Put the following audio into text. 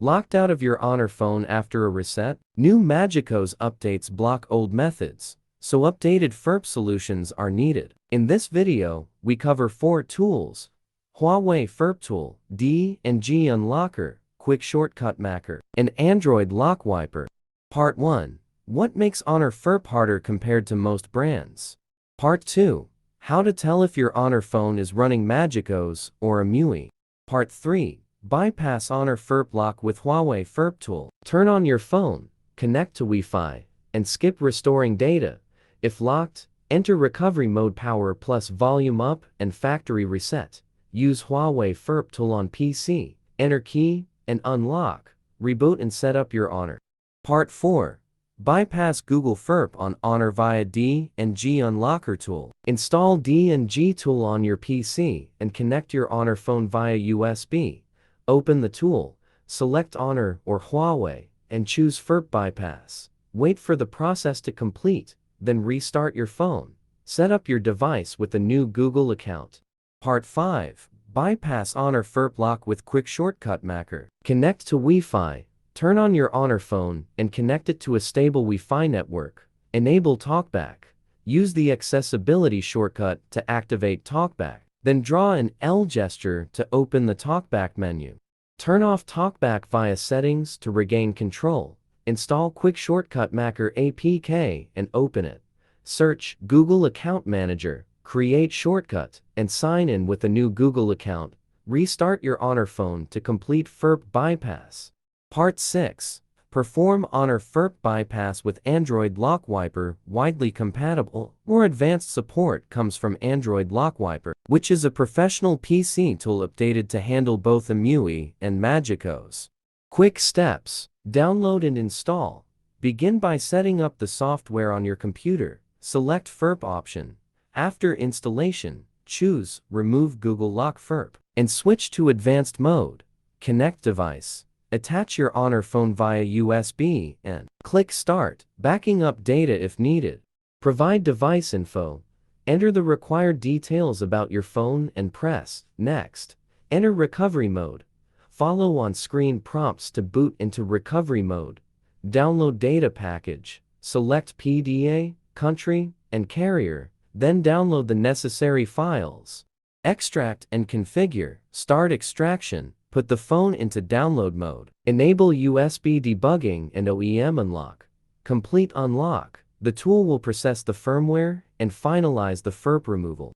Locked out of your Honor phone after a reset? New MagicOS updates block old methods, so updated FRP solutions are needed. In this video, we cover 4 tools: Huawei FRP Tool, D and G Unlocker, QuickShortcutMaker, and Android Lock Wiper. Part 1. What makes Honor FRP harder compared to most brands? Part 2. How to tell if your Honor phone is running MagicOS or EMUI. Part 3. Bypass Honor FRP lock with Huawei FRP Tool. Turn on your phone, connect to Wi-Fi, and skip restoring data. If locked, enter recovery mode, power plus volume up, and factory reset. Use Huawei FRP Tool on PC, enter key, and unlock. Reboot and set up your Honor. Part 4. Bypass Google FRP on Honor via D and G Unlocker Tool. Install D and G Tool on your PC and connect your Honor phone via USB. Open the tool, select Honor or Huawei, and choose FRP Bypass. Wait for the process to complete, then restart your phone. Set up your device with a new Google account. Part 5. Bypass Honor FRP lock with QuickShortcutMaker. Connect to Wi-Fi, turn on your Honor phone, and connect it to a stable Wi-Fi network. Enable TalkBack. Use the accessibility shortcut to activate TalkBack. Then draw an L gesture to open the TalkBack menu. Turn off TalkBack via Settings to regain control. Install QuickShortcutMaker APK and open it. Search Google Account Manager, create shortcut, and sign in with a new Google account. Restart your Honor phone to complete FRP bypass. Part 6. Perform Honor FRP bypass with Android Lock Wiper. Widely compatible or advanced support comes from Android Lock Wiper, which is a professional PC tool updated to handle both EMUI and MagicOS. Quick steps: download and install. Begin by setting up the software on your computer. Select FRP option. After installation, choose Remove Google Lock FRP and switch to Advanced Mode. Connect device. Attach your Honor phone via USB and click Start, backing up data if needed. Provide device info. Enter the required details about your phone and press Next. Enter recovery mode. Follow on-screen prompts to boot into recovery mode. Download data package. Select PDA, country, and carrier. Then download the necessary files. Extract and configure. Start extraction. Put the phone into download mode. Enable USB debugging and OEM unlock. Complete unlock. The tool will process the firmware and finalize the FRP removal.